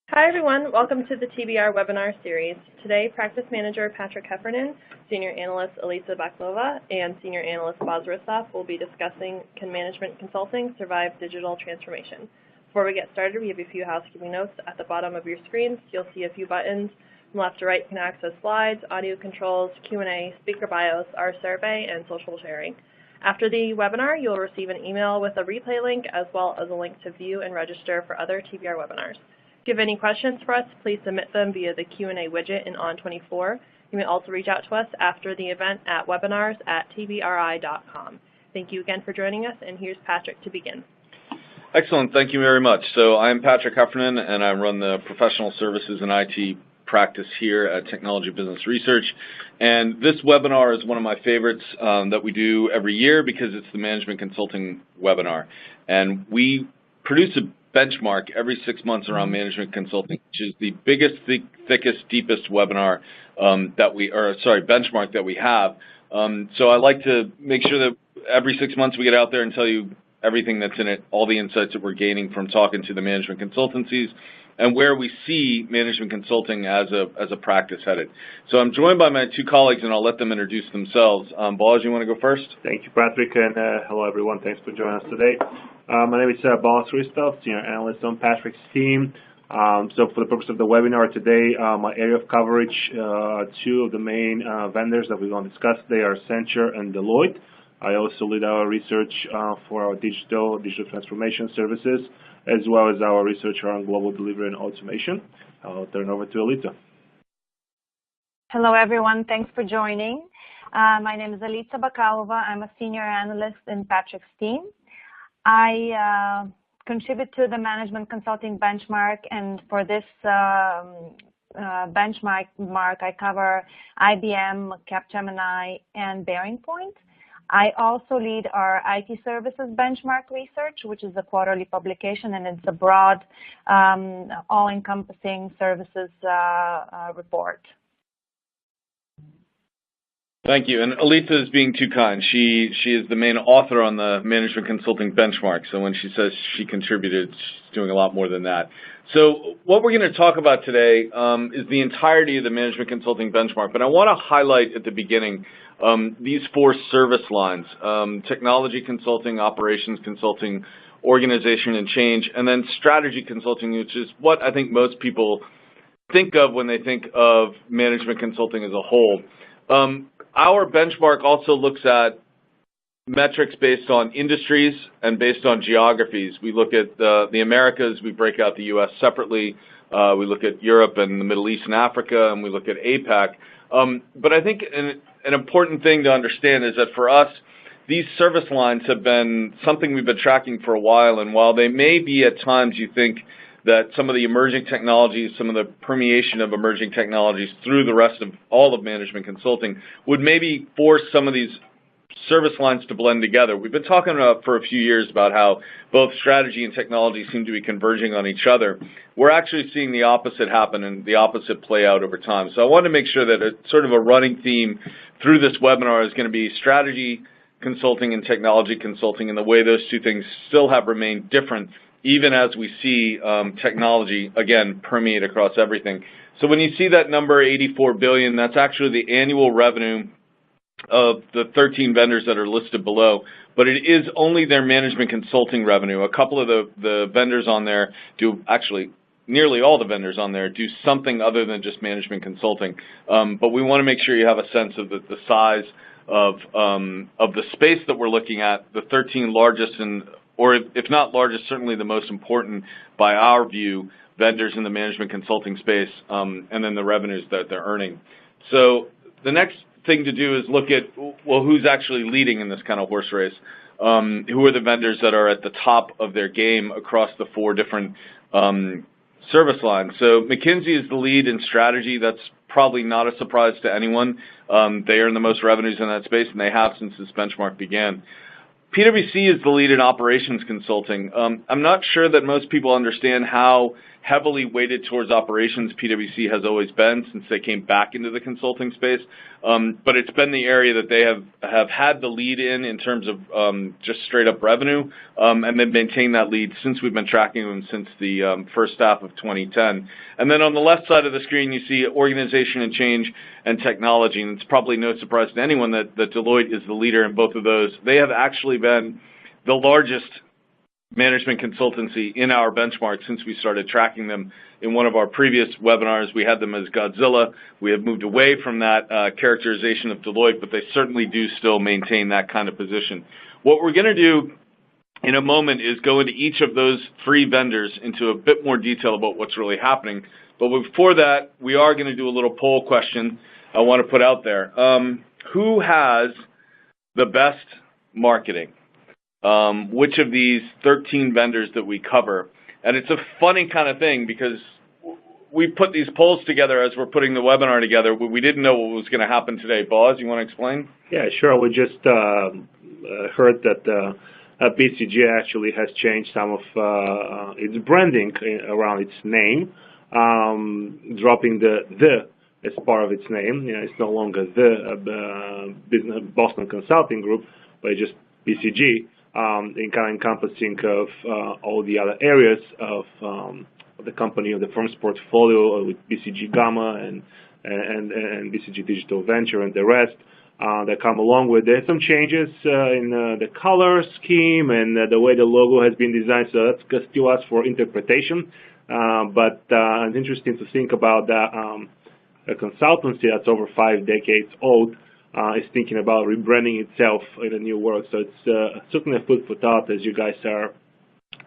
Hi everyone, welcome to the TBR Webinar series. Today, Practice Manager Patrick Heffernan, Senior Analyst Elisa Baklova, and Senior Analyst Boz Ristov will be discussing Can Management Consulting Survive Digital Transformation? Before we get started, we have a few housekeeping notes. At the bottom of your screens, you'll see a few buttons. From left to right, you can access slides, audio controls, Q&A, speaker bios, our survey, and social sharing. After the webinar, you'll receive an email with a replay link as well as a link to view and register for other TBR webinars. If you have any questions for us, please submit them via the Q&A widget in On24. You may also reach out to us after the event at webinars@tbri.com. Thank you again for joining us, and here's Patrick to begin. Excellent. Thank you very much. So I'm Patrick Heffernan, and I run the Professional Services and IT practice here at Technology Business Research. And this webinar is one of my favorites that we do every year because it's the Management Consulting webinar. And we produce a benchmark every 6 months around management consulting, which is the biggest, thickest, deepest webinar benchmark that we have. So I like to make sure that every 6 months we get out there and tell you everything that's in it, all the insights that we're gaining from talking to the management consultancies, and where we see management consulting as a practice headed. So I'm joined by my two colleagues, and I'll let them introduce themselves. Boz, you want to go first? Thank you, Patrick, and hello, everyone. Thanks for joining us today. My name is Boz Ristov, Senior Analyst on Patrick's team. So for the purpose of the webinar today, my area of coverage, two of the main vendors that we're going to discuss today are Accenture and Deloitte. I also lead our research for our digital transformation services, as well as our research around global delivery and automation. I'll turn over to Elita. Hello, everyone. Thanks for joining. My name is Elisa Baklova. I'm a senior analyst in Patrick's team. I contribute to the management consulting benchmark, and for this benchmark, I cover IBM, Capgemini, and Bearing Point. I also lead our IT services benchmark research, which is a quarterly publication, and it's a broad, all-encompassing services report. Thank you. And Alita is being too kind. She is the main author on the management consulting benchmark. So when she says she contributed, she's doing a lot more than that. So what we're going to talk about today is the entirety of the management consulting benchmark. But I want to highlight at the beginning these four service lines: technology consulting, operations consulting, organization and change, and then strategy consulting, which is what I think most people think of when they think of management consulting as a whole. Our benchmark also looks at metrics based on industries and based on geographies. We look at the Americas, we break out the U.S. separately, we look at Europe and the Middle East and Africa, and we look at APAC. But I think an important thing to understand is that for us, these service lines have been something we've been tracking for a while, and while they may be at times you think that some of the emerging technologies, some of the permeation of emerging technologies through the rest of all of management consulting would maybe force some of these service lines to blend together. We've been talking about for a few years about how both strategy and technology seem to be converging on each other. We're actually seeing the opposite happen and the opposite play out over time. So I want to make sure that it's sort of a running theme through this webinar is going to be strategy consulting and technology consulting, and the way those two things still have remained different even as we see technology, again, permeate across everything. So when you see that number, 84 billion, that's actually the annual revenue of the 13 vendors that are listed below, but it is only their management consulting revenue. A couple of the vendors on there do, actually, nearly all the vendors on there do something other than just management consulting. But we want to make sure you have a sense of the size of the space that we're looking at, the 13 largest or if not largest, certainly the most important, by our view, vendors in the management consulting space, and then the revenues that they're earning. So the next thing to do is look at, well, who's actually leading in this kind of horse race? Who are the vendors that are at the top of their game across the four different service lines? So McKinsey is the lead in strategy. That's probably not a surprise to anyone. They earn the most revenues in that space, and they have since this benchmark began. PwC is the lead in operations consulting. I'm not sure that most people understand how heavily weighted towards operations PwC has always been since they came back into the consulting space. but it's been the area that they have had the lead in terms of just straight up revenue, and then maintained that lead since we've been tracking them since the first half of 2010. And then on the left side of the screen, you see organization and change and technology, and it's probably no surprise to anyone that Deloitte is the leader in both of those. They have actually been the largest management consultancy in our benchmark since we started tracking them. In one of our previous webinars, we had them as Godzilla. We have moved away from that characterization of Deloitte, but they certainly do still maintain that kind of position. What we're going to do in a moment is go into each of those three vendors into a bit more detail about what's really happening. But before that, we are going to do a little poll question I want to put out there. Who has the best marketing? Which of these 13 vendors that we cover? And it's a funny kind of thing because we put these polls together as we're putting the webinar together. We didn't know what was going to happen today. Boz, you want to explain? Yeah, sure. We just heard that BCG actually has changed some of its branding around its name, dropping the as part of its name. You know, it's no longer the business Boston Consulting Group, but just BCG. In kind of encompassing of all the other areas of the company, of the firm's portfolio with BCG Gamma and BCG Digital Venture and the rest that come along with it. Some changes in the color scheme and the way the logo has been designed, so that's still us for interpretation. But it's interesting to think about that a consultancy that's over 5 decades old is thinking about rebranding itself in a new world. So it's certainly a food for thought as you guys are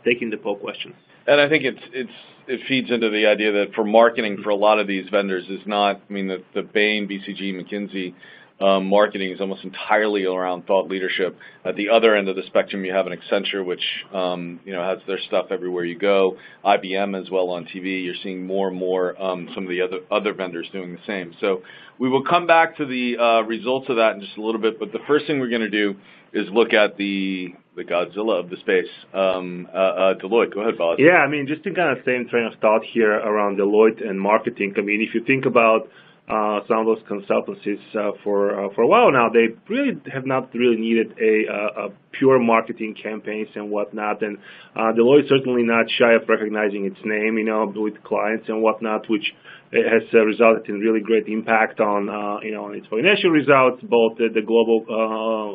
taking the poll questions. And I think it feeds into the idea that for marketing for a lot of these vendors is not, I mean, the Bain, BCG, McKinsey marketing is almost entirely around thought leadership. At the other end of the spectrum, you have an Accenture, which has their stuff everywhere you go. IBM as well on TV. You're seeing more and more some of the other vendors doing the same. So we will come back to the results of that in just a little bit. But the first thing we're going to do is look at the Godzilla of the space, Deloitte. Go ahead, Boz. Yeah, I mean, just in kind of same train of thought here around Deloitte and marketing. I mean, if you think about some of those consultancies for a while now, they really have not really needed a pure marketing campaigns and whatnot. And Deloitte is certainly not shy of recognizing its name, with clients and whatnot, which has resulted in really great impact on on its financial results, both at the global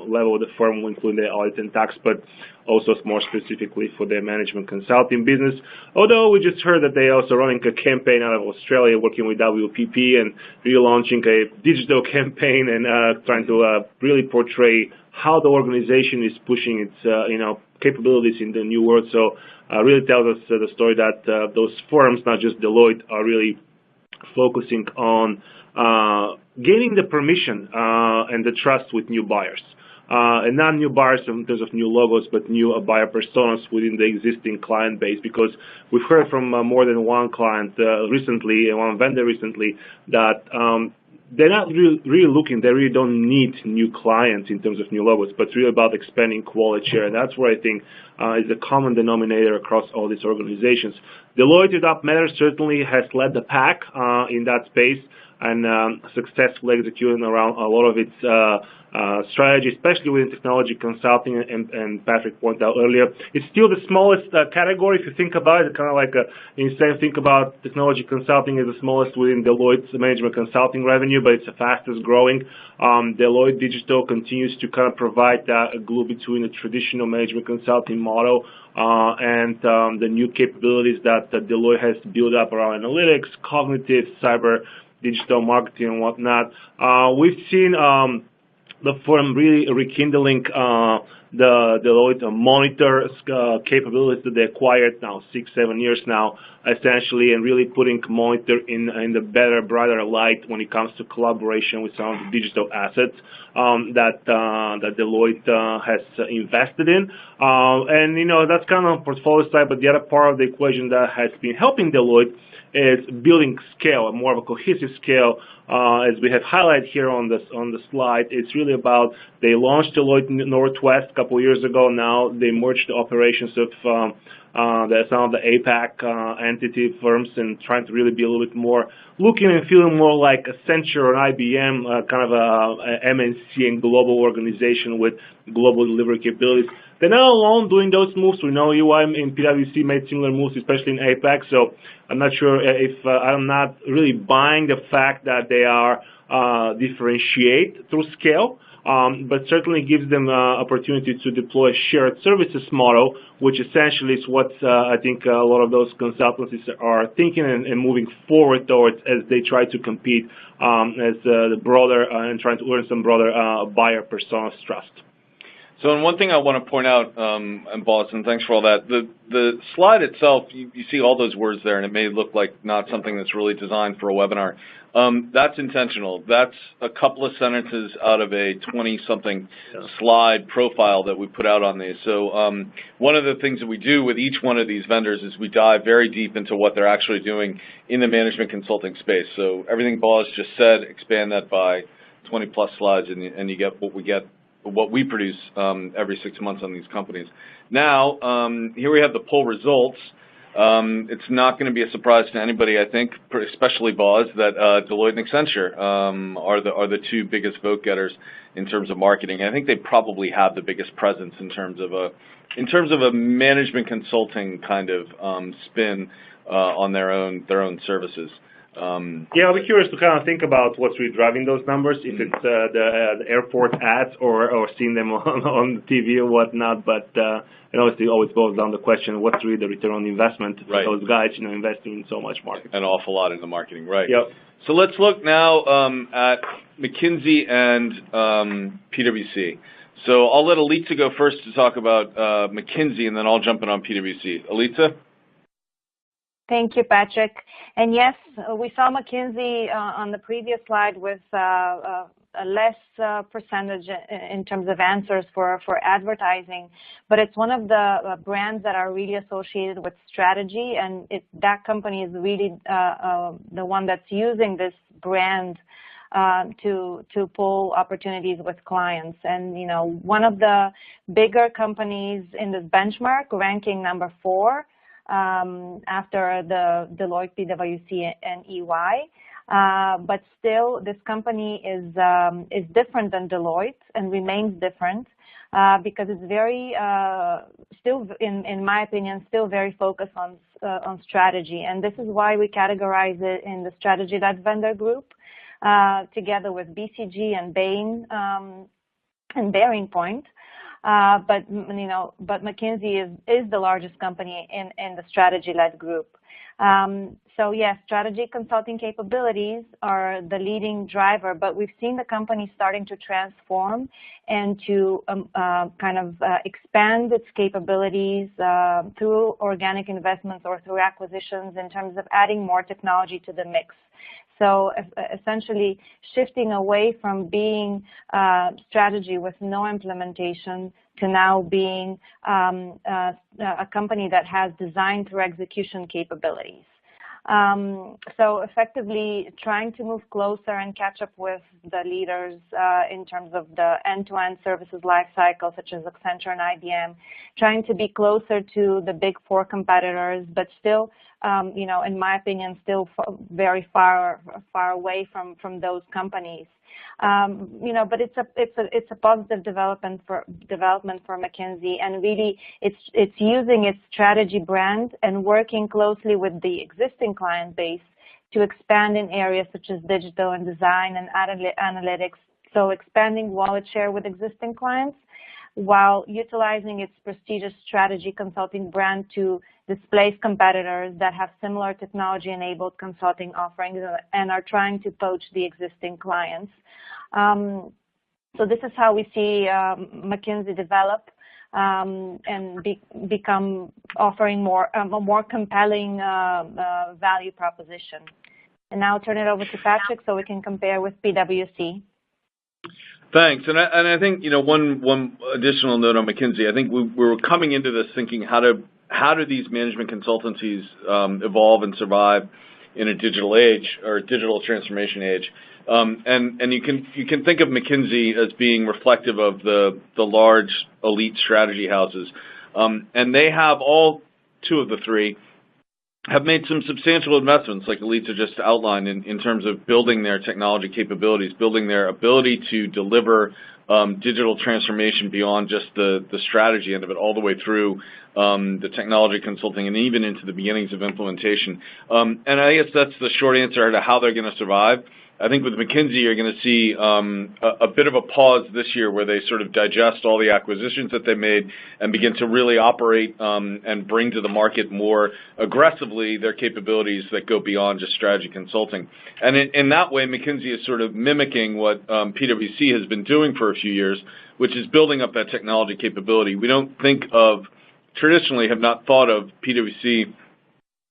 level of the firm, including the audit and tax, but also more specifically for their management consulting business. Although we just heard that they are also running a campaign out of Australia, working with WPP and relaunching a digital campaign and trying to really portray how the organization is pushing its capabilities in the new world. So really tells us the story that those firms, not just Deloitte, are really focusing on gaining the permission and the trust with new buyers. And not new buyers in terms of new logos, but new buyer personas within the existing client base. Because we've heard from more than one client recently, and one vendor recently, that they're not really looking, they really don't need new clients in terms of new logos, but really about expanding wallet share. And that's where I think is a common denominator across all these organizations. Deloitte, without matter, certainly has led the pack in that space and successfully executing around a lot of its strategy, especially within technology consulting, and Patrick pointed out earlier. It's still the smallest category if you think about it. Kind of like instead of think about technology consulting as the smallest within Deloitte's management consulting revenue, but it's the fastest growing. Deloitte Digital continues to kind of provide a glue between the traditional management consulting model and the new capabilities that Deloitte has built up around analytics, cognitive, cyber, digital marketing, and whatnot. We've seen the firm really rekindling the Deloitte Monitor capabilities that they acquired now 6-7 years now, essentially, and really putting Monitor in the better, brighter light when it comes to collaboration with some of the digital assets that Deloitte has invested in. And that's kind of portfolio side, but the other part of the equation that has been helping Deloitte is building scale, more of a cohesive scale. As we have highlighted here on the slide, it's really about they launched Deloitte Northwest a couple of years ago. Now they merged the operations of some of the APAC entity firms and trying to really be a little bit more looking and feeling more like Accenture or IBM, kind of a MNC and global organization with global delivery capabilities. They're not alone doing those moves. We know EY and PwC made similar moves, especially in APAC. So I'm not sure if I'm not really buying the fact that they are differentiate through scale. But certainly gives them opportunity to deploy a shared services model, which essentially is what I think a lot of those consultancies are thinking and moving forward towards as they try to compete as the broader and trying to earn some broader buyer persona's trust. So, and one thing I want to point out, and Boss, and thanks for all that, the slide itself, you see all those words there, and it may look like not something that's really designed for a webinar. That's intentional. That's a couple of sentences out of a 20-something slide profile that we put out on these. So one of the things that we do with each one of these vendors is we dive very deep into what they're actually doing in the management consulting space. So everything Boss just said, expand that by 20-plus slides, and you get what we produce every 6 months on these companies. Now, here we have the poll results. It's not going to be a surprise to anybody, I think, especially Boz, that Deloitte and Accenture are the two biggest vote getters in terms of marketing. I think they probably have the biggest presence in terms of a management consulting kind of spin on their own services. Yeah, I'll be curious to kind of think about what's really driving those numbers, if it's the airport ads or seeing them on TV or whatnot. But it obviously always boils down to the question, what's really the return on investment for those guys, investing in so much marketing. An awful lot in the marketing, right. Yep. So let's look now at McKinsey and PwC. So I'll let Alita go first to talk about McKinsey, and then I'll jump in on PwC. Alita? Thank you, Patrick. And yes, we saw McKinsey on the previous slide with a less percentage in terms of answers for advertising, but it's one of the brands that are really associated with strategy, and that company is really the one that's using this brand to pull opportunities with clients. And one of the bigger companies in this benchmark, ranking number 4. After the Deloitte, PwC, and EY, but still, this company is different than Deloitte and remains different because it's very still, in my opinion, still very focused on strategy, and this is why we categorize it in the strategy-led vendor group, together with BCG and Bain and Bearing Point. But McKinsey is the largest company in the strategy-led group. So yes, strategy consulting capabilities are the leading driver, but we've seen the company starting to transform and to expand its capabilities through organic investments or through acquisitions in terms of adding more technology to the mix. So essentially shifting away from being strategy with no implementation to now being a company that has design through execution capabilities. So effectively trying to move closer and catch up with the leaders in terms of the end-to-end services lifecycle, such as Accenture and IBM, trying to be closer to the big 4 competitors, but still, in my opinion, still very far away from those companies. But it's a positive development for McKinsey, and really it's using its strategy brand and working closely with the existing client base to expand in areas such as digital and design and analytics. So expanding wallet share with existing clients while utilizing its prestigious strategy consulting brand to displace competitors that have similar technology-enabled consulting offerings and are trying to poach the existing clients. So this is how we see McKinsey develop and become offering a more compelling value proposition. And now I'll turn it over to Patrick so we can compare with PwC. Thanks, and I think one additional note on McKinsey. I think we were coming into this thinking how do these management consultancies evolve and survive in a digital age or digital transformation age. And you can think of McKinsey as being reflective of the large elite strategy houses, and they have all two of the three have made some substantial investments, like Alita just outlined, in terms of building their technology capabilities, building their ability to deliver digital transformation beyond just the strategy end of it, all the way through the technology consulting and even into the beginnings of implementation. And I guess that's the short answer to how they're going to survive. I think with McKinsey, you're going to see a bit of a pause this year where they sort of digest all the acquisitions that they made and begin to really operate and bring to the market more aggressively their capabilities that go beyond just strategy consulting. And in that way, McKinsey is sort of mimicking what PwC has been doing for a few years, which is building up that technology capability. We don't think of, traditionally have not thought of PwC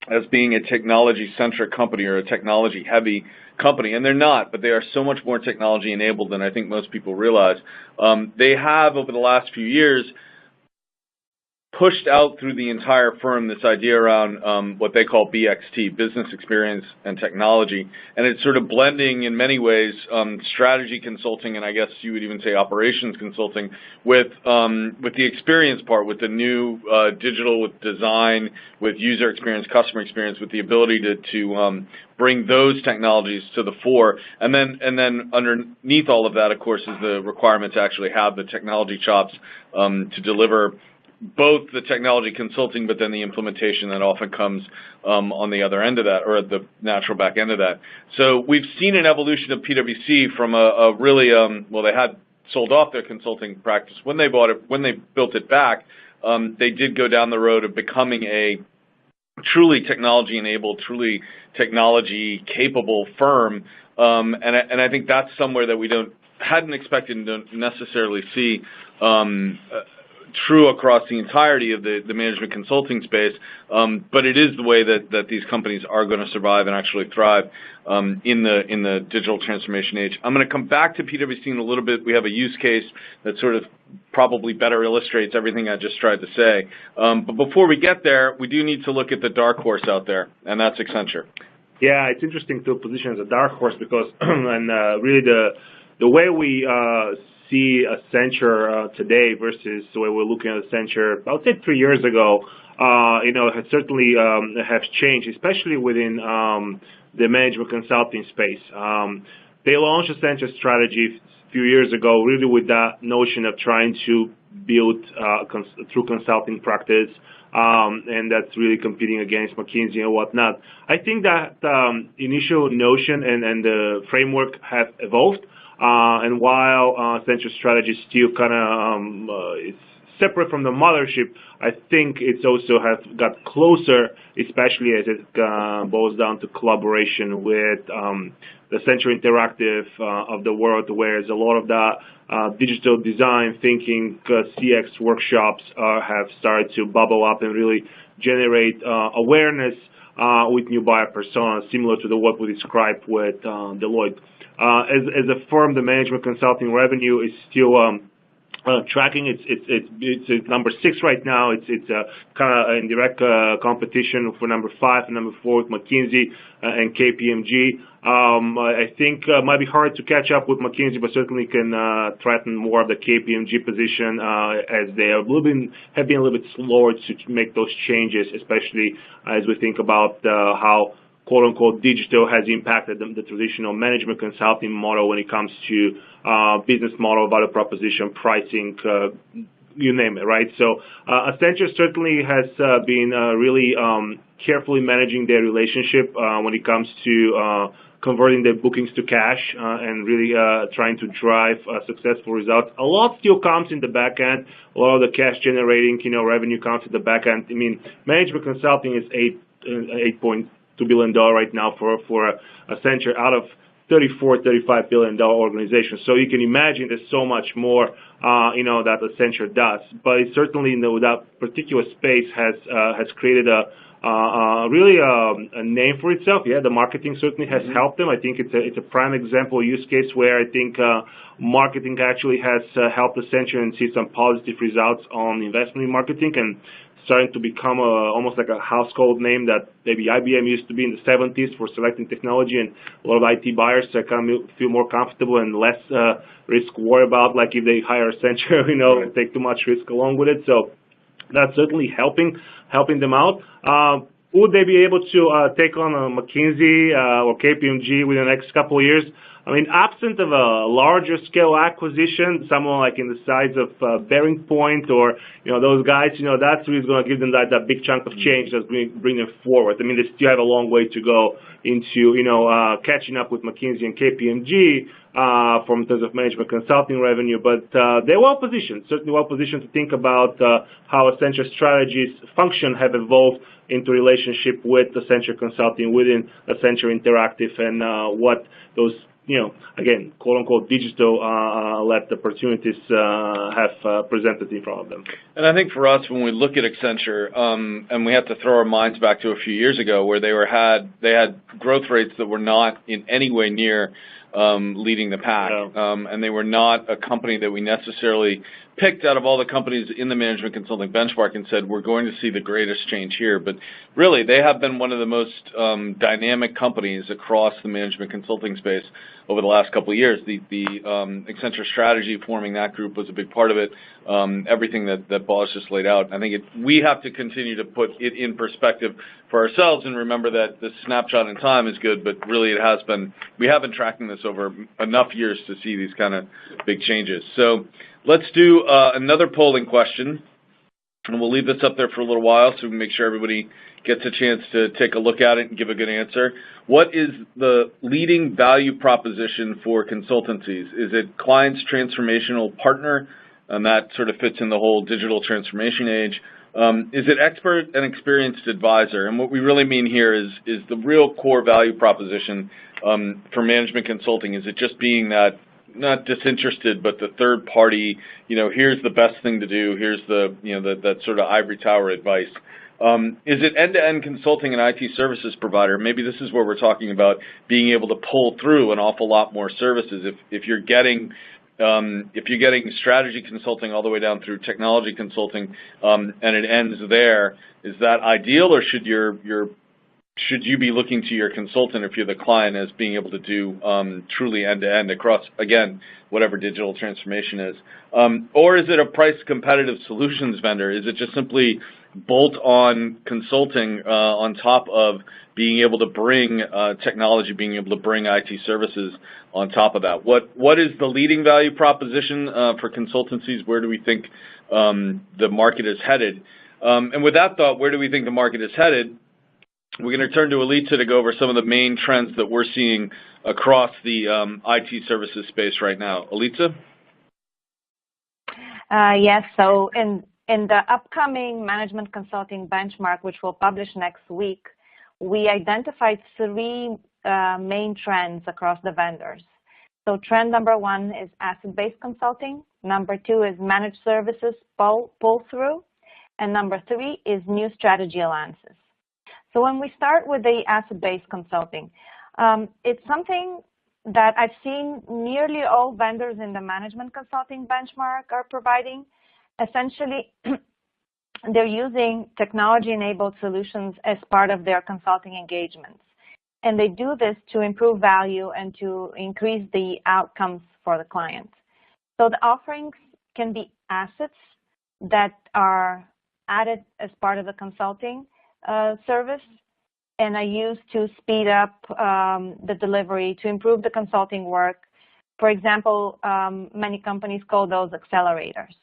as being a technology-centric company or a technology-heavy company, and they're not, but they are so much more technology-enabled than I think most people realize. They have, over the last few years, pushed out through the entire firm this idea around what they call BXT, business experience and technology, and it's sort of blending in many ways strategy consulting, and I guess you would even say operations consulting, with the experience part, with the new digital, with design, with user experience, customer experience, with the ability to bring those technologies to the fore, and then underneath all of that, of course, is the requirement to actually have the technology chops to deliver both the technology consulting, but then the implementation that often comes on the other end of that, or at the natural back end of that. So we've seen an evolution of PwC from a really, well, they had sold off their consulting practice. When they bought it, when they built it back, they did go down the road of becoming a truly technology-enabled, truly technology-capable firm, and I think that's somewhere that we hadn't expected to necessarily see true across the entirety of the management consulting space, but it is the way that these companies are going to survive and actually thrive in the digital transformation age. I'm going to come back to PwC in a little bit. We have a use case that sort of probably better illustrates everything I just tried to say. But before we get there, we do need to look at the dark horse out there, and that's Accenture. Yeah, it's interesting to position as a dark horse because, and really the way we see Accenture today versus the way we're looking at Accenture, I would say 3 years ago, has certainly has changed, especially within the management consulting space. They launched Accenture strategy a few years ago, really with that notion of trying to build through consulting practice, and that's really competing against McKinsey and whatnot. I think that initial notion and the framework have evolved. And while Accenture strategy is still kind of it's separate from the mothership, I think it's also has got closer, especially as it boils down to collaboration with the Accenture Interactive of the world, where a lot of the digital design thinking CX workshops have started to bubble up and really generate awareness with new buyer personas, similar to what we described with Deloitte. As a firm, the management consulting revenue is still tracking. It's number 6 right now. It's kind of in direct competition for number 5 and number 4 with McKinsey and KPMG. I think it might be hard to catch up with McKinsey, but certainly can threaten more of the KPMG position as they have been a little bit slower to make those changes, especially as we think about how quote-unquote digital has impacted the traditional management consulting model when it comes to business model, value proposition, pricing, you name it, right? So Accenture certainly has been really carefully managing their relationship when it comes to converting their bookings to cash and really trying to drive successful results. A lot still comes in the back end. A lot of the cash generating, revenue comes in the back end. I mean, management consulting is $8.2 billion right now for Accenture out of $35 billion organization. So you can imagine there's so much more, that Accenture does. But it certainly, that particular space has created really a name for itself. Yeah, the marketing certainly has helped them. I think it's a prime example use case where I think marketing actually has helped Accenture and see some positive results on investment in marketing. And starting to become almost like a household name that maybe IBM used to be in the 70s for selecting technology, and a lot of IT buyers kind of feel more comfortable and less risk worry about, like if they hire Accenture, and take too much risk along with it. So that's certainly helping them out. Would they be able to take on a McKinsey or KPMG within the next couple of years? I mean, absent of a larger scale acquisition, someone like in the size of Bearing Point or those guys, that's who's going to give them that big chunk of change that's bring them forward. I mean, they still have a long way to go into catching up with McKinsey and KPMG from terms of management consulting revenue, but they're well positioned, certainly well positioned to think about how Accenture strategies function have evolved into relationship with Accenture Consulting within Accenture Interactive, and what those again, quote-unquote digital-led opportunities have presented in front of them. And I think for us, when we look at Accenture, and we have to throw our minds back to a few years ago where they had growth rates that were not in any way near leading the pack, and they were not a company that we necessarily picked out of all the companies in the management consulting benchmark and said, we're going to see the greatest change here. But really, they have been one of the most dynamic companies across the management consulting space over the last couple of years. The Accenture strategy forming that group was a big part of it. Everything that Boz just laid out. I think we have to continue to put it in perspective for ourselves and remember that the snapshot in time is good, but really we have been tracking this over enough years to see these kind of big changes. So let's do another polling question, and we'll leave this up there for a little while so we can make sure everybody gets a chance to take a look at it and give a good answer. What is the leading value proposition for consultancies? Is it client's transformational partner, and that sort of fits in the whole digital transformation age? Is it expert and experienced advisor? And what we really mean here is the real core value proposition for management consulting. Is it just being that, not disinterested, but the third party, here's the best thing to do, here's that sort of ivory tower advice? Is it end-to-end consulting and IT services provider? Maybe this is where we're talking about being able to pull through an awful lot more services. If you're getting strategy consulting all the way down through technology consulting, and it ends there, is that ideal, or should you be looking to your consultant, if you're the client, as being able to do truly end-to-end across, again, whatever digital transformation is? Or is it a price-competitive solutions vendor? Is it just simply bolt-on consulting on top of being able to bring technology, being able to bring IT services on top of that? What is the leading value proposition for consultancies? Where do we think the market is headed? And with that thought, where do we think the market is headed? We're going to turn to Alita to go over some of the main trends that we're seeing across the IT services space right now. Alita? Yes, so in the upcoming management consulting benchmark, which we'll publish next week, we identified three main trends across the vendors. So trend number one is asset-based consulting. Number two is managed services pull-through. And number three is new strategy alliances. So when we start with the asset-based consulting, it's something that I've seen nearly all vendors in the management consulting benchmark are providing. Essentially, they're using technology-enabled solutions as part of their consulting engagements. And they do this to improve value and to increase the outcomes for the client. So the offerings can be assets that are added as part of the consulting service and are used to speed up the delivery, to improve the consulting work. For example, many companies call those accelerators.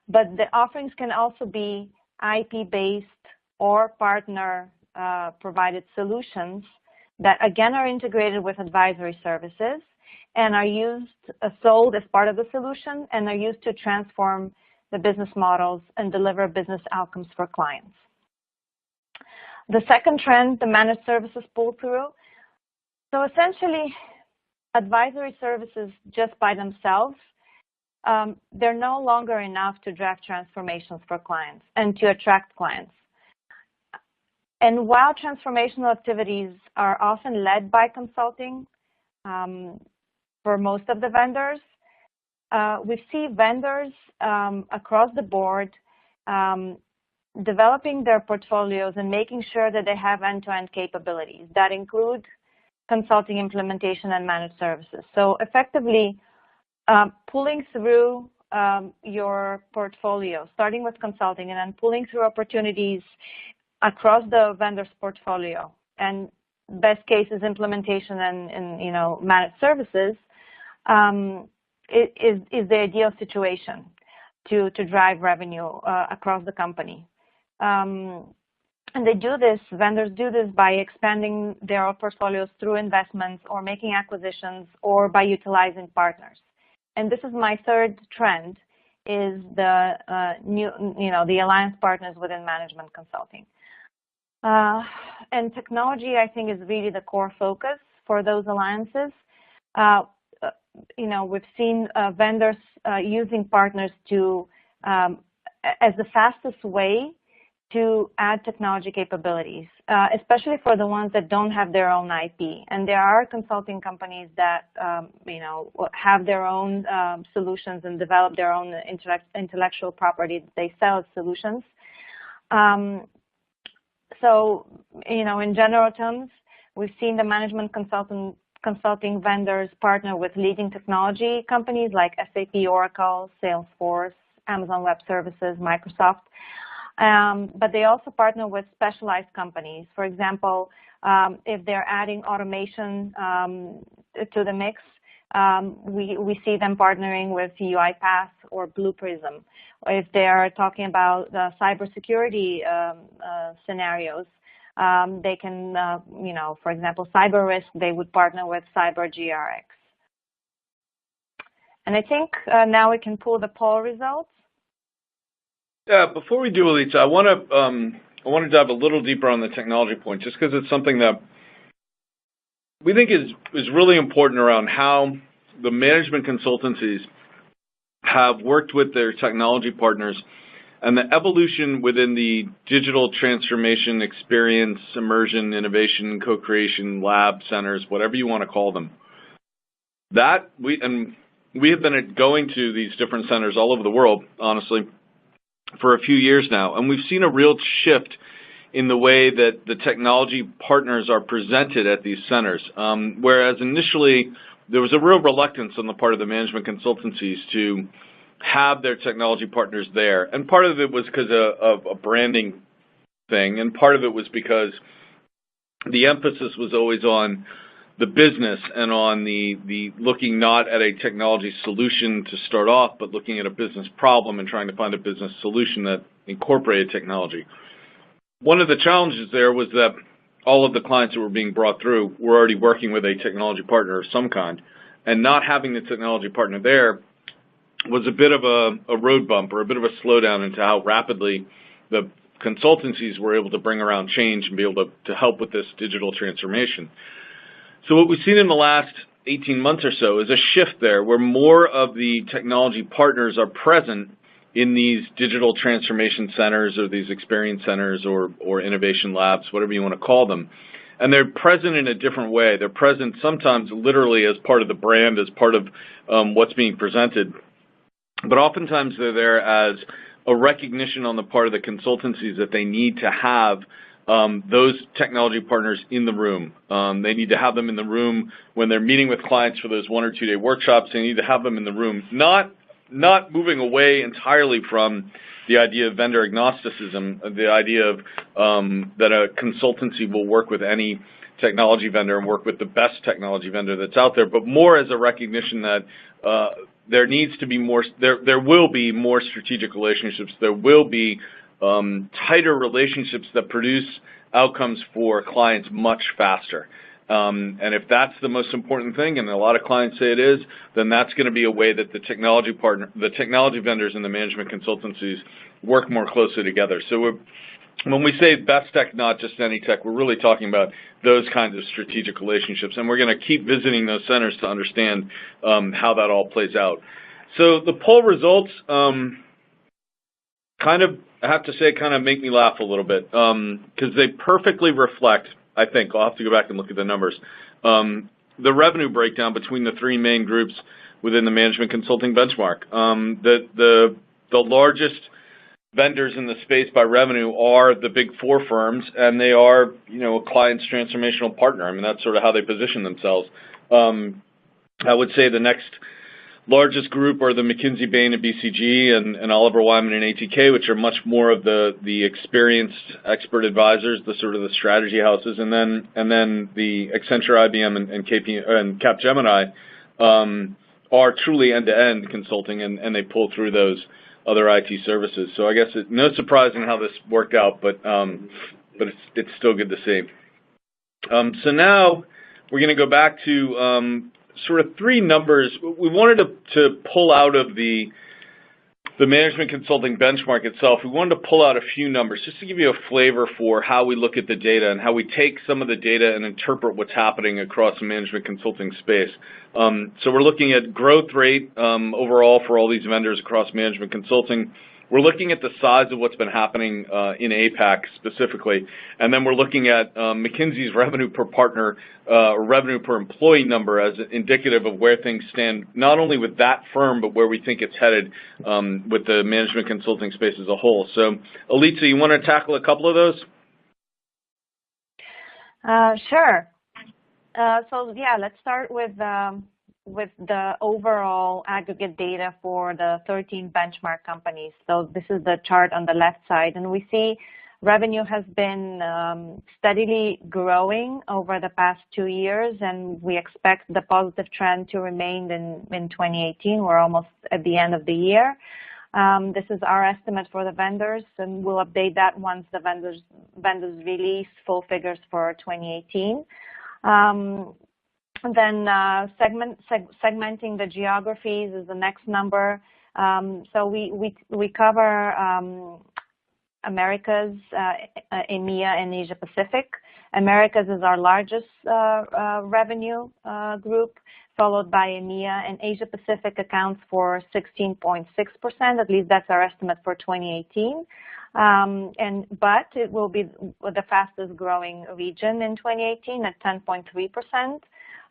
But the offerings can also be IP-based or partner-provided solutions that, again, are integrated with advisory services and are sold as part of the solution and are used to transform the business models and deliver business outcomes for clients. The second trend, the managed services pull-through. So essentially, advisory services just by themselves, they're no longer enough to draft transformations for clients and to attract clients. And while transformational activities are often led by consulting for most of the vendors, we see vendors across the board developing their portfolios and making sure that they have end-to-end capabilities that include consulting, implementation, and managed services. So effectively, pulling through your portfolio, starting with consulting and then pulling through opportunities across the vendor's portfolio, and best case is implementation and managed services, is the ideal situation to drive revenue across the company. And they do this, vendors do this by expanding their portfolios through investments or making acquisitions or by utilizing partners. And this is my third trend, is the the alliance partners within management consulting. And technology, I think, is really the core focus for those alliances. We've seen vendors using partners to as the fastest way to add technology capabilities, especially for the ones that don't have their own IP. And there are consulting companies that have their own solutions and develop their own intellectual property that they sell as solutions. So, in general terms, we've seen the management consulting vendors partner with leading technology companies like SAP, Oracle, Salesforce, Amazon Web Services, Microsoft. But they also partner with specialized companies. For example, if they're adding automation to the mix, we see them partnering with UiPath or Blue Prism. If they're talking about cybersecurity scenarios, they can, for example, cyber risk, they would partner with CyberGRX. And I think now we can pull the poll results. Yeah, before we do, Alita, I want to dive a little deeper on the technology point, just because it's something that we think is really important around how the management consultancies have worked with their technology partners and the evolution within the digital transformation experience, immersion, innovation, co-creation, lab centers, whatever you want to call them. We have been going to these different centers all over the world, honestly, for a few years now, and we've seen a real shift in the way that the technology partners are presented at these centers. Whereas initially there was a real reluctance on the part of the management consultancies to have their technology partners there, and part of it was because of a branding thing, and part of it was because the emphasis was always on the business and on the looking not at a technology solution to start off, but looking at a business problem and trying to find a business solution that incorporated technology. One of the challenges there was that all of the clients that were being brought through were already working with a technology partner of some kind, and not having the technology partner there was a bit of a road bump or a bit of a slowdown into how rapidly the consultancies were able to bring around change and be able to help with this digital transformation. So what we've seen in the last 18 months or so is a shift there where more of the technology partners are present in these digital transformation centers or these experience centers or innovation labs, whatever you want to call them. And they're present in a different way. They're present sometimes literally as part of the brand, as part of what's being presented. But oftentimes they're there as a recognition on the part of the consultancies that they need to have those technology partners in the room. They need to have them in the room when they're meeting with clients for those 1 or 2 day workshops. They need to have them in the room, not moving away entirely from the idea of vendor agnosticism, the idea of that a consultancy will work with any technology vendor and work with the best technology vendor that's out there, but more as a recognition that there needs to be more, there will be more strategic relationships. There will be tighter relationships that produce outcomes for clients much faster. And if that's the most important thing, and a lot of clients say it is, then that's going to be a way that the technology vendors and the management consultancies work more closely together. So when we say best tech, not just any tech, we're really talking about those kinds of strategic relationships. And we're going to keep visiting those centers to understand how that all plays out. So the poll results I have to say, kind of make me laugh a little bit because they perfectly reflect, I think, I'll have to go back and look at the numbers, the revenue breakdown between the 3 main groups within the management consulting benchmark. The largest vendors in the space by revenue are the big four firms, and they are, a client's transformational partner. I mean, that's sort of how they position themselves. I would say the next largest group are the McKinsey, Bain, and BCG, and Oliver Wyman and ATK, which are much more of the experienced expert advisors, the sort of the strategy houses, and then the Accenture, IBM, and Capgemini are truly end-to-end consulting, and they pull through those other IT services. So I guess no surprise in how this worked out, but it's still good to see. So now we're going to go back to sort of three numbers. We wanted to pull out of the management consulting benchmark itself. We wanted to pull out a few numbers just to give you a flavor for how we look at the data and how we take some of the data and interpret what's happening across the management consulting space. So we're looking at growth rate overall for all these vendors across management consulting. We're looking at the size of what's been happening in APAC specifically, and then we're looking at McKinsey's revenue per partner, revenue per employee number as indicative of where things stand, not only with that firm, but where we think it's headed with the management consulting space as a whole. So, Alita, you want to tackle a couple of those? Sure. So yeah, let's start with the overall aggregate data for the 13 benchmark companies. So this is the chart on the left side, and we see revenue has been steadily growing over the past 2 years, and we expect the positive trend to remain in 2018. We're almost at the end of the year. This is our estimate for the vendors, and we'll update that once the vendors release full figures for 2018. And then segmenting the geographies is the next number. So we cover Americas, EMEA, and Asia Pacific. Americas is our largest revenue group, followed by EMEA, and Asia Pacific accounts for 16.6%. At least that's our estimate for 2018. But it will be the fastest growing region in 2018 at 10.3%.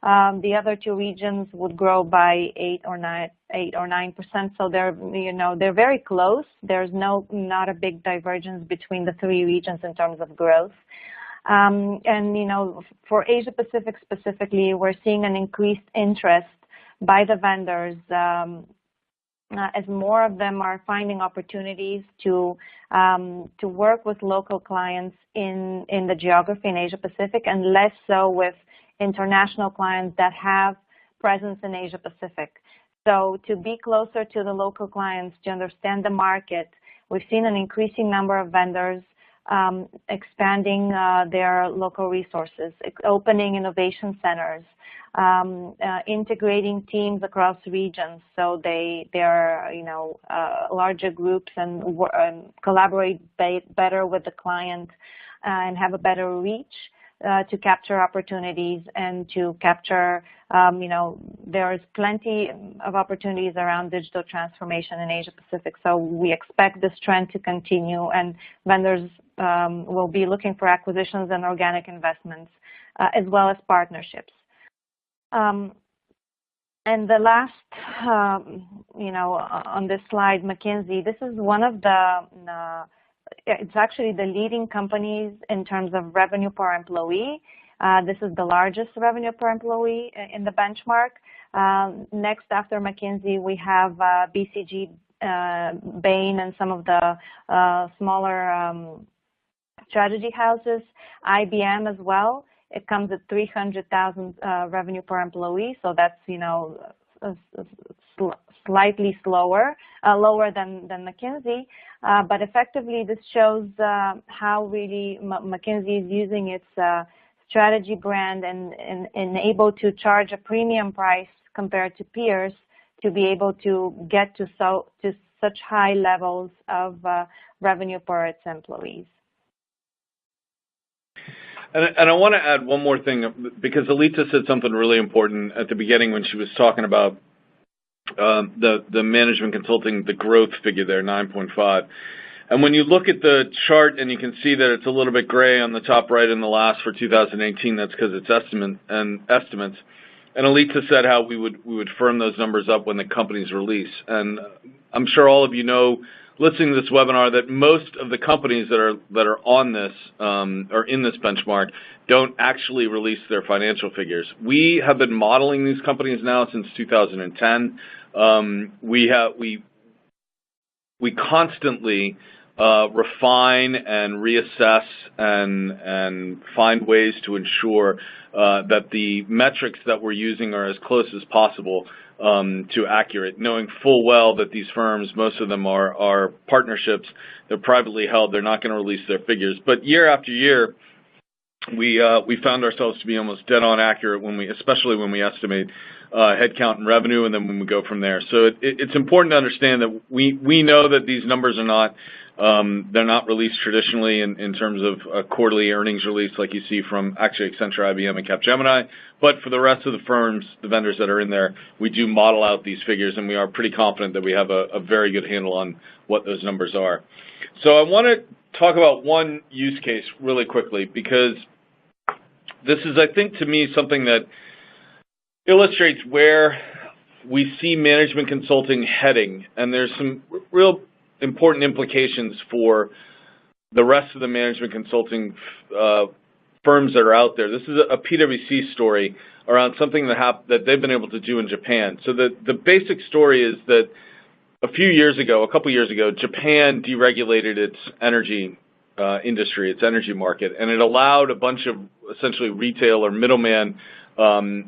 The other two regions would grow by 8 or 9%. So they're very close. There's not a big divergence between the three regions in terms of growth. And for Asia Pacific specifically, we're seeing an increased interest by the vendors as more of them are finding opportunities to work with local clients in the geography in Asia Pacific, and less so with international clients that have presence in Asia Pacific. So to be closer to the local clients, to understand the market, we've seen an increasing number of vendors expanding their local resources, opening innovation centers, integrating teams across regions, so they're larger groups and collaborate better with the client and have a better reach to capture opportunities and to capture, there's plenty of opportunities around digital transformation in Asia Pacific. So we expect this trend to continue, and vendors will be looking for acquisitions and organic investments, as well as partnerships. And the last, on this slide, McKinsey, this is one of it's actually the leading companies in terms of revenue per employee. This is the largest revenue per employee in the benchmark. Next, after McKinsey, we have BCG, Bain, and some of the smaller strategy houses, IBM as well. It comes at 300,000 revenue per employee, so that's slightly lower than McKinsey, but effectively this shows how really McKinsey is using its strategy brand and able to charge a premium price compared to peers to be able to get to such high levels of revenue per its employees. And I want to add one more thing, because Alita said something really important at the beginning when she was talking about the management consulting, the growth figure there, 9.5. And when you look at the chart and you can see that it's a little bit gray on the top right in the last for 2018, that's because it's estimates. And Alita said how we would firm those numbers up when the companies release. And I'm sure all of you know listening to this webinar that most of the companies that are on this or in this benchmark don't actually release their financial figures. We have been modeling these companies now since 2010. We constantly refine and reassess and find ways to ensure that the metrics that we're using are as close as possible to accurate, knowing full well that these firms, most of them are partnerships, they're privately held, they're not going to release their figures. But year after year, we found ourselves to be almost dead on accurate especially when we estimate headcount and revenue, and then when we go from there. So it's important to understand that we know that these numbers are not they're not released traditionally in terms of a quarterly earnings release like you see from actually Accenture, IBM, and Capgemini. But for the rest of the firms, the vendors that are in there, we do model out these figures, and we are pretty confident that we have a very good handle on what those numbers are. So I want to talk about one use case really quickly, because this is, I think, to me, something that illustrates where we see management consulting heading, and there's some real important implications for the rest of the management consulting firms that are out there. This is a PwC story around something that they've been able to do in Japan. So the basic story is that a couple years ago, Japan deregulated its energy industry, its energy market, and it allowed a bunch of essentially retail or middleman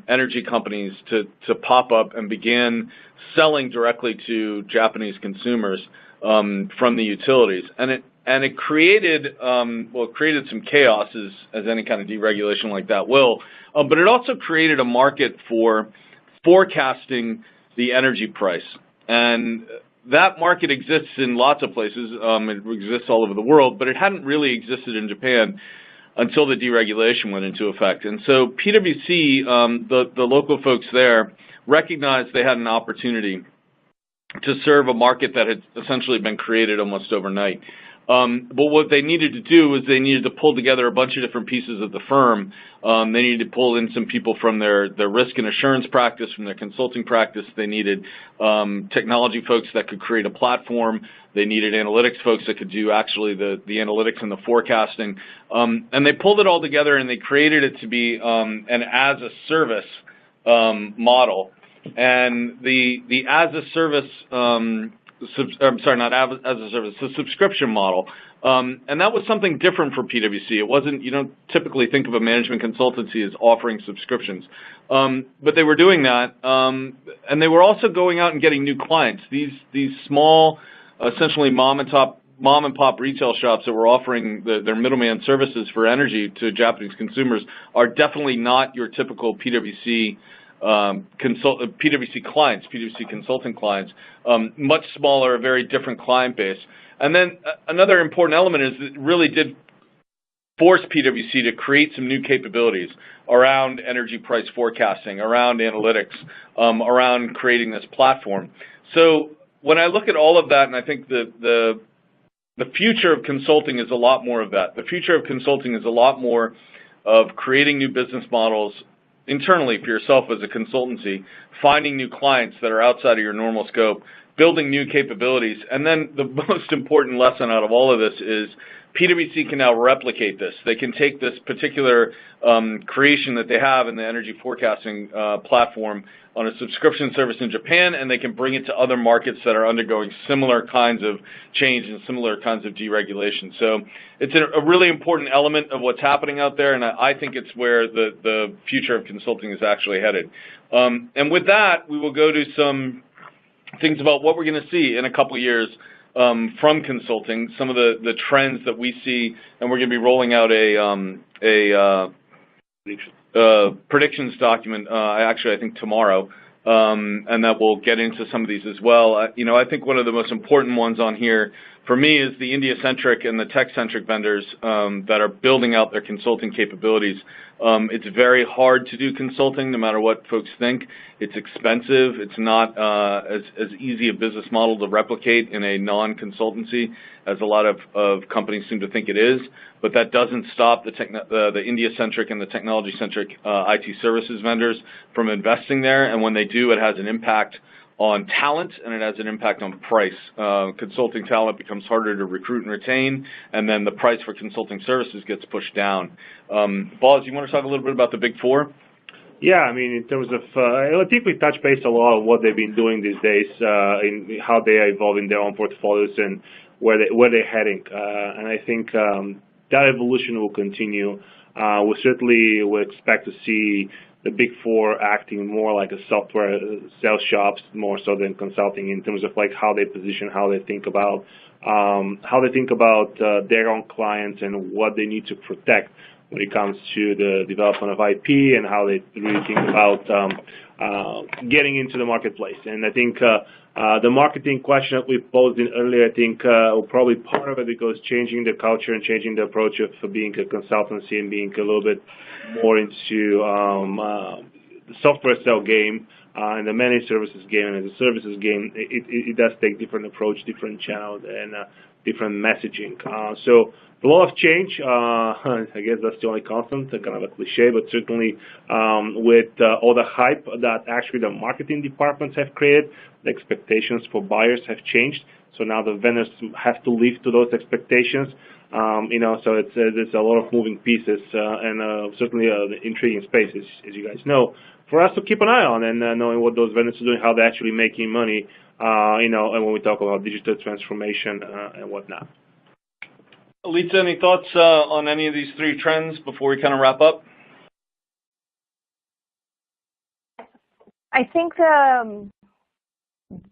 energy companies to pop up and begin selling directly to Japanese consumers from the utilities. And it created some chaos, as any kind of deregulation like that will, but it also created a market for forecasting the energy price. And that market exists in lots of places. It exists all over the world, but it hadn't really existed in Japan until the deregulation went into effect. And so PwC, the local folks there, recognized they had an opportunity to serve a market that had essentially been created almost overnight. But what they needed to do was they needed to pull together a bunch of different pieces of the firm. They needed to pull in some people from their risk and assurance practice, from their consulting practice. They needed technology folks that could create a platform. They needed analytics folks that could do actually the analytics and the forecasting. And they pulled it all together, and they created it to be an as-a-service model. And the as-a-service the subscription model. And that was something different for PwC. It wasn't, you don't typically think of a management consultancy as offering subscriptions. But they were doing that. And they were also going out and getting new clients. These small, essentially mom and pop retail shops that were offering their middleman services for energy to Japanese consumers are definitely not your typical PwC clients, PwC consulting clients, much smaller, a very different client base. And then another important element is it really did force PwC to create some new capabilities around energy price forecasting, around analytics, around creating this platform. So when I look at all of that, and I think the future of consulting is a lot more of that. The future of consulting is a lot more of creating new business models internally for yourself as a consultancy, finding new clients that are outside of your normal scope, building new capabilities. And then the most important lesson out of all of this is PwC can now replicate this. They can take this particular creation that they have in the energy forecasting platform on a subscription service in Japan, and they can bring it to other markets that are undergoing similar kinds of change and similar kinds of deregulation. So it's a really important element of what's happening out there, and I think it's where the future of consulting is actually headed. And with that, we will go to some things about what we're going to see in a couple of years from consulting, some of the trends that we see, and we're going to be rolling out a predictions document, I think tomorrow, and that will get into some of these as well. I think one of the most important ones on here for me is the India-centric and the tech-centric vendors that are building out their consulting capabilities. It's very hard to do consulting, no matter what folks think. It's expensive. It's not as easy a business model to replicate in a non-consultancy as a lot of companies seem to think it is. But that doesn't stop the India-centric and the technology-centric IT services vendors from investing there. And when they do, it has an impact on talent, and it has an impact on price. Consulting talent becomes harder to recruit and retain, and then the price for consulting services gets pushed down. Boz, you want to talk a little bit about the Big Four? Yeah, I mean, in terms of, I think we touch base a lot on what they've been doing these days, in how they are evolving their own portfolios and where they're heading. And I think that evolution will continue. We certainly will expect to see the Big Four acting more like a software sales shops, more so than consulting, in terms of like how they position, how they think about their own clients and what they need to protect when it comes to the development of IP and how they really think about getting into the marketplace. And I think the marketing question that we posed in earlier, I think probably part of it because changing the culture and changing the approach of being a consultancy and being a little bit more into the software sell game and the managed services game and the services game, it does take different approach, different channels, and different messaging. So a lot of change. I guess that's the only constant, kind of a cliche, but certainly with all the hype that actually the marketing departments have created, the expectations for buyers have changed. So now the vendors have to live to those expectations. So there's a lot of moving pieces and certainly an intriguing space, as you guys know, for us to keep an eye on and knowing what those vendors are doing, how they're actually making money, and when we talk about digital transformation and whatnot. Alita, any thoughts on any of these three trends before we kind of wrap up? I think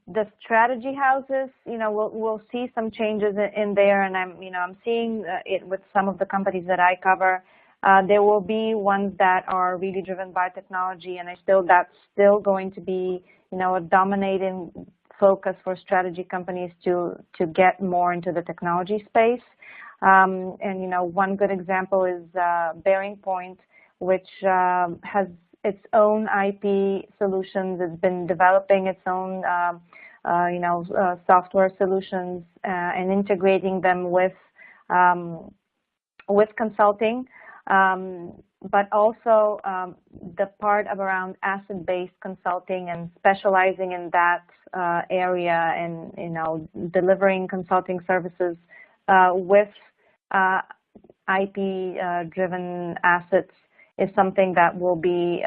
the strategy houses, we'll see some changes in there, and I'm seeing it with some of the companies that I cover. There will be ones that are really driven by technology, and that's still going to be, a dominating focus for strategy companies to get more into the technology space. One good example is Bearing Point, which has its own IP solutions. It's been developing its own, software solutions and integrating them with consulting. But also the part around asset-based consulting and specializing in that area and, delivering consulting services with IP-driven assets is something that will be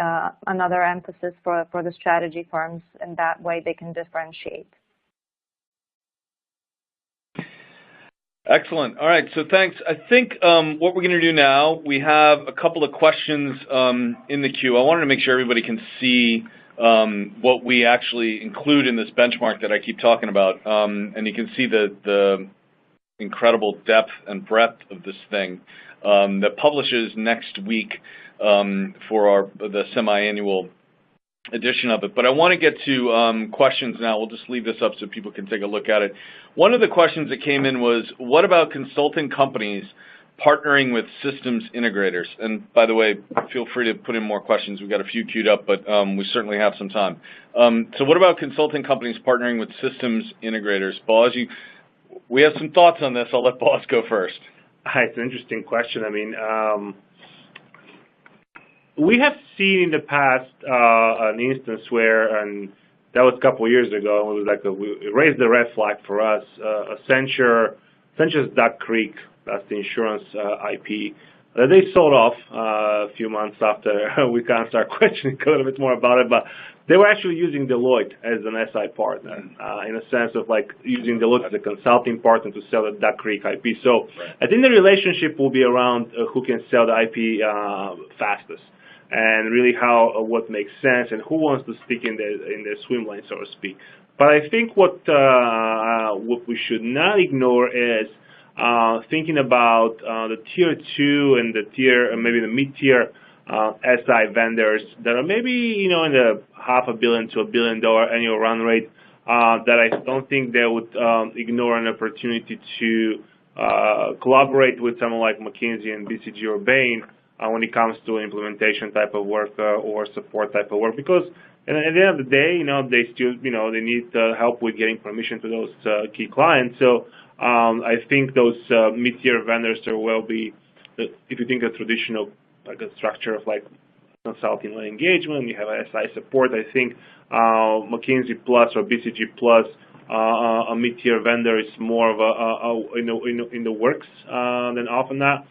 another emphasis for the strategy firms, and that way they can differentiate. Excellent. All right, so thanks. I think what we're going to do now, we have a couple of questions in the queue. I wanted to make sure everybody can see what we actually include in this benchmark that I keep talking about. And you can see the incredible depth and breadth of this thing that publishes next week for the semi-annual edition of it. But I want to get to questions now. We'll just leave this up so people can take a look at it. One of the questions that came in was, what about consulting companies partnering with systems integrators? And by the way, feel free to put in more questions. We've got a few queued up, but we certainly have some time. So what about consulting companies partnering with systems integrators? Boz, we have some thoughts on this. I'll let Boz go first. It's an interesting question. I mean, we have seen in the past an instance where, and that was a couple of years ago, it was like it raised the red flag for us. Accenture's Duck Creek, that's the insurance IP, they sold off a few months after we kind of started questioning a little bit more about it, but they were actually using Deloitte as an SI partner, in a sense of like using Deloitte as a consulting partner to sell the Duck Creek IP. So I think the relationship will be around who can sell the IP fastest, and really what makes sense and who wants to stick in the swim lane, so to speak. But I think what we should not ignore is thinking about the tier 2 and maybe the mid-tier SI vendors that are maybe in the $500 million to $1 billion annual run rate, that I don't think they would ignore an opportunity to collaborate with someone like McKinsey and BCG or Bain when it comes to implementation type of work or support type of work, because at the end of the day, they still they need help with getting permission to those key clients. So I think those mid-tier vendors will be, if you think of traditional like a structure of like consulting-led engagement, you have SI support. I think McKinsey Plus or BCG Plus, a mid-tier vendor, is more of in the works than often not.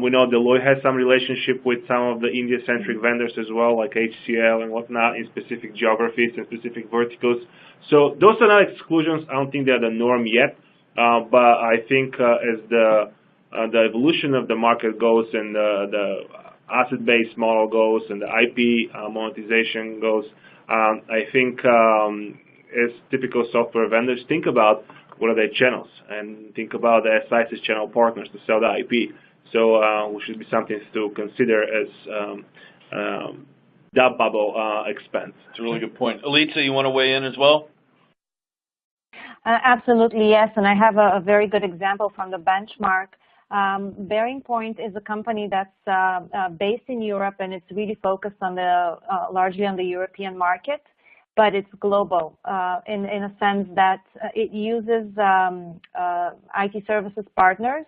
We know Deloitte has some relationship with some of the India-centric vendors as well, like HCL and whatnot, in specific geographies and specific verticals. So those are not exclusions. I don't think they're the norm yet, but I think as the evolution of the market goes and the asset-based model goes and the IP monetization goes, I think as typical software vendors think about what are their channels and think about the SIs as channel partners to sell the IP. So which should be something to consider as that bubble expands. It's a really good point. Alita, you want to weigh in as well? Absolutely, yes. And I have a very good example from the benchmark. Bearing Point is a company that's based in Europe, and it's really focused on largely on the European market, but it's global in a sense that it uses IT services partners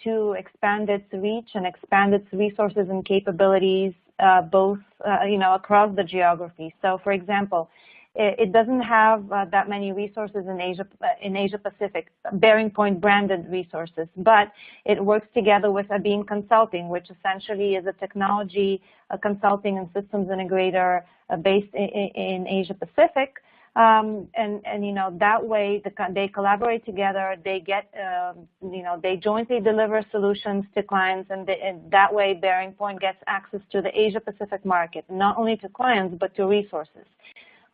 to expand its reach and expand its resources and capabilities, both across the geography. So, for example, it doesn't have that many resources in Asia Pacific, Bearing Point branded resources, but it works together with IBM Consulting, which essentially is a technology consulting and systems integrator based in Asia Pacific. And that way they collaborate together. They get they jointly deliver solutions to clients, and that way Bearing Point gets access to the Asia Pacific market, not only to clients but to resources.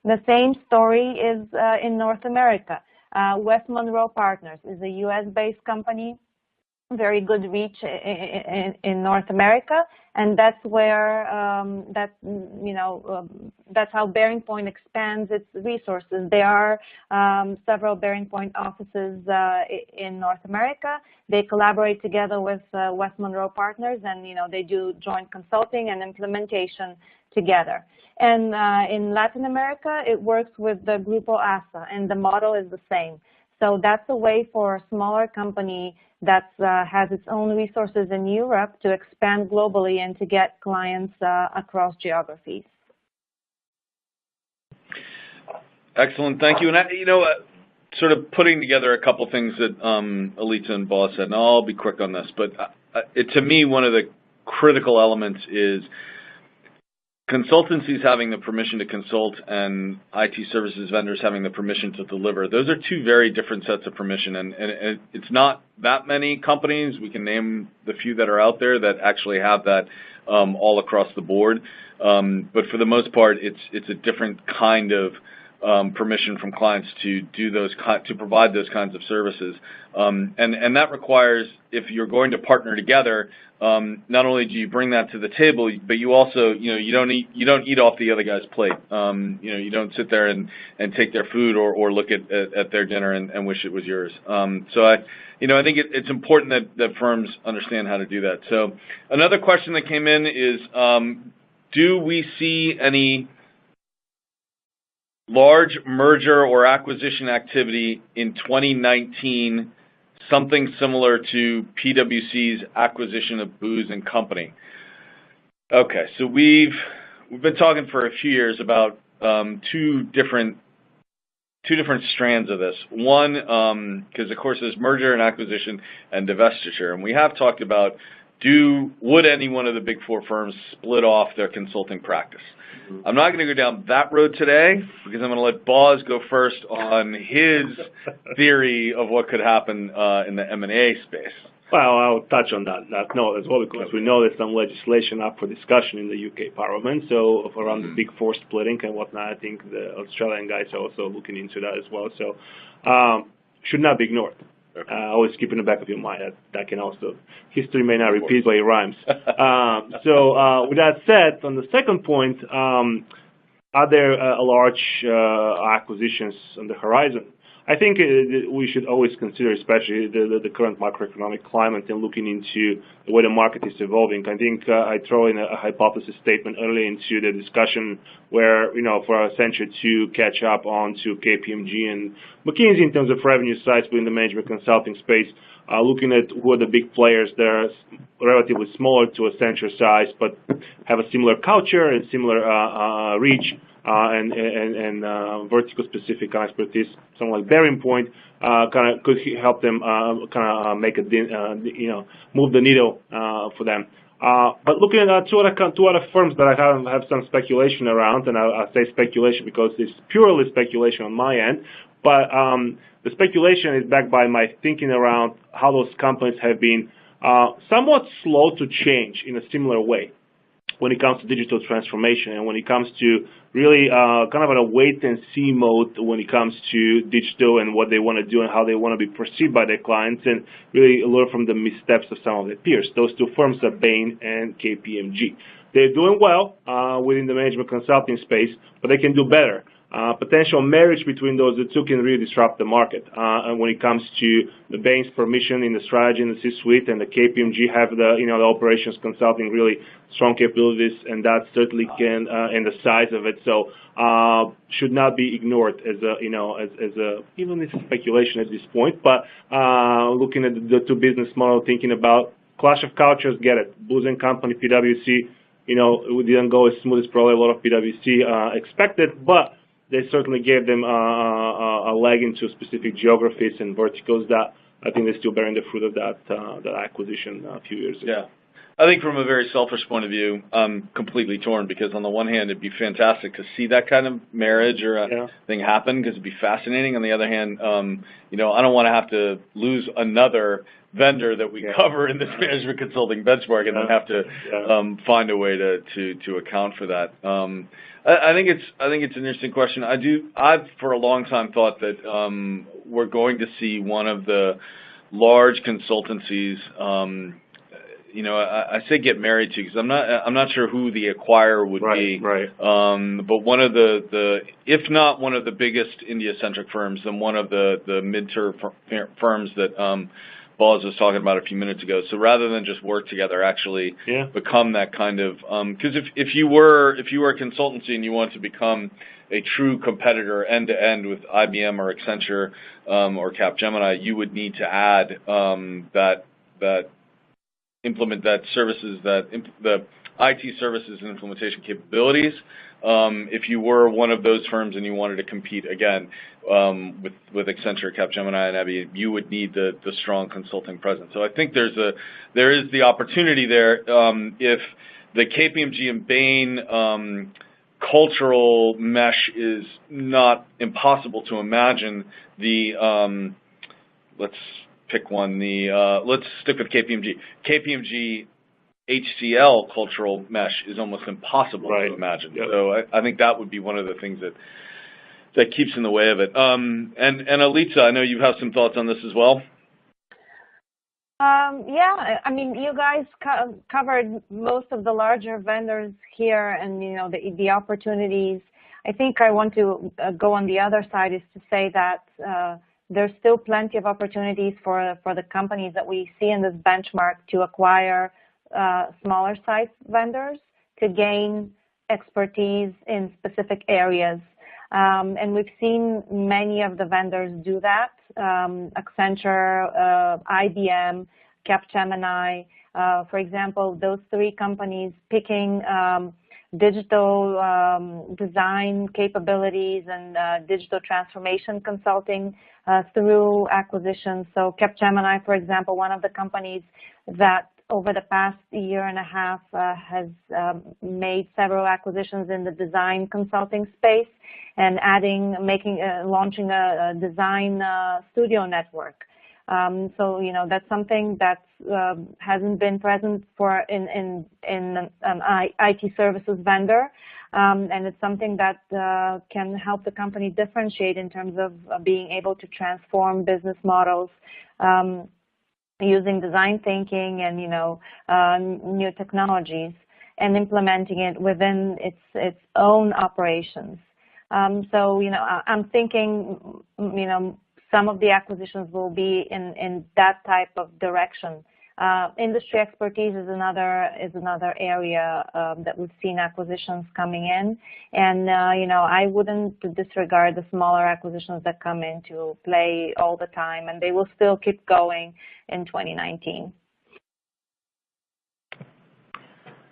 The same story is in North America. West Monroe Partners is a U.S.-based company, very good reach in North America, and that's where that's how Bearing Point expands its resources. There are several Bearing Point offices in North America. They collaborate together with West Monroe Partners, and they do joint consulting and implementation together. And in Latin America, it works with the Grupo ASA, and the model is the same. So that's a way for a smaller company that has its own resources in Europe to expand globally and to get clients across geographies. Excellent, thank you. And sort of putting together a couple things that Alita and Boz said, and I'll be quick on this, but to me, one of the critical elements is consultancies having the permission to consult and IT services vendors having the permission to deliver. Those are two very different sets of permission, and it's not that many companies. We can name the few that are out there that actually have that all across the board. But for the most part, it's a different kind of permission from clients to do to provide those kinds of services, and that requires, if you're going to partner together, not only do you bring that to the table, but you also you don't eat off the other guy's plate. You don't sit there and take their food or look at their dinner and wish it was yours. So I think it's important that firms understand how to do that. So another question that came in is, do we see any large merger or acquisition activity in 2019, something similar to PwC's acquisition of Booz & Company? Okay, so we've been talking for a few years about two different strands of this. One, because of course there's merger and acquisition and divestiture, and we have talked about would any one of the big four firms split off their consulting practice? I'm not going to go down that road today because I'm going to let Boz go first on his theory of what could happen in the M&A space. Well, I'll touch on that note as well, because we know there's some legislation up for discussion in the UK Parliament, so around the big four splitting and whatnot. I think the Australian guys are also looking into that as well, so should not be ignored. Always keep in the back of your mind that can also, history may not repeat, but it rhymes. So with that said, on the second point, are there large acquisitions on the horizon? I think we should always consider, especially the current macroeconomic climate, and looking into the way the market is evolving. I think I throw in a hypothesis statement early into the discussion where, for Accenture to catch up on to KPMG and McKinsey in terms of revenue size within the management consulting space, looking at who are the big players that are relatively smaller to Accenture size, but have a similar culture and similar reach and vertical specific expertise. Something like Bearing Point kind of could help them make move the needle for them. But looking at two other firms that I have some speculation around, and I say speculation because it's purely speculation on my end, but the speculation is backed by my thinking around how those companies have been somewhat slow to change in a similar way when it comes to digital transformation, and when it comes to really kind of in a wait-and-see mode when it comes to digital and what they want to do and how they want to be perceived by their clients, and really learn from the missteps of some of their peers. Those two firms are Bain and KPMG. They're doing well within the management consulting space, but they can do better. Potential marriage between those two can really disrupt the market. And when it comes to the Bain's permission in the strategy and the C-suite, and the KPMG have the the operations consulting really strong capabilities, and that certainly can and the size of it. So should not be ignored as a even if it's speculation at this point. But looking at the two business model, thinking about clash of cultures, get it. Booz & Company, PwC, it didn't go as smooth as probably a lot of PwC expected, but they certainly gave them a leg into specific geographies and verticals that I think they're still bearing the fruit of that acquisition a few years ago. Yeah. I think from a very selfish point of view, I'm completely torn, because on the one hand, it'd be fantastic to see that kind of marriage or thing happen, because it'd be fascinating. On the other hand, I don't want to have to lose another vendor that we cover in this management consulting benchmark and then have to find a way to account for that. I think it's an interesting question. I've for a long time thought that we're going to see one of the large consultancies. I say get married to, because I'm not sure who the acquirer would be. Right. But one of the if not one of the biggest India-centric firms, then one of the mid-tier firms that Boz was talking about a few minutes ago. So rather than just work together, actually become that kind of, because if you were a consultancy and you want to become a true competitor end to end with IBM or Accenture or Capgemini, you would need to add implement that services, the IT services and implementation capabilities. If you were one of those firms and you wanted to compete again with Accenture, Capgemini, and IBM, you would need the strong consulting presence. So I think there is the opportunity there. If the KPMG and Bain cultural mesh is not impossible to imagine, let's pick one. Let's stick with KPMG. KPMG HCL cultural mesh is almost impossible to imagine. Yep. So I think that would be one of the things that keeps in the way of it. And Alita, I know you have some thoughts on this as well. Yeah, I mean, you guys covered most of the larger vendors here, and the opportunities. I think I want to go on the other side, is to say that there's still plenty of opportunities for the companies that we see in this benchmark to acquire smaller size vendors to gain expertise in specific areas. And we've seen many of the vendors do that. Accenture, IBM, Capgemini, for example, those three companies picking digital design capabilities and digital transformation consulting through acquisitions. So Capgemini, for example, one of the companies that over the past year and a half has made several acquisitions in the design consulting space and launching a design studio network. So that's something that hasn't been present in an IT services vendor, and it's something that can help the company differentiate in terms of being able to transform business models using design thinking and new technologies, and implementing it within its own operations. So I'm thinking some of the acquisitions will be in that type of direction. Industry expertise is another area that we've seen acquisitions coming in, and I wouldn't disregard the smaller acquisitions that come into play all the time, and they will still keep going in 2019.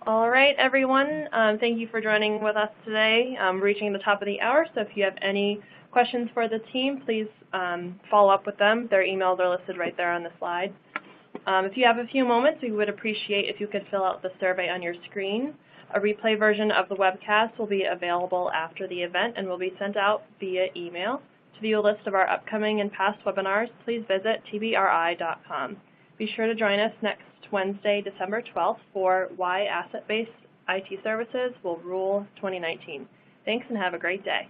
All right, everyone. Thank you for joining with us today. Reaching the top of the hour, so if you have any questions for the team, please follow up with them. Their emails are listed right there on the slide. If you have a few moments, we would appreciate if you could fill out the survey on your screen. A replay version of the webcast will be available after the event and will be sent out via email. To view a list of our upcoming and past webinars, please visit tbri.com. Be sure to join us next Wednesday, December 12th for Why Asset-Based IT Services Will Rule 2019. Thanks and have a great day.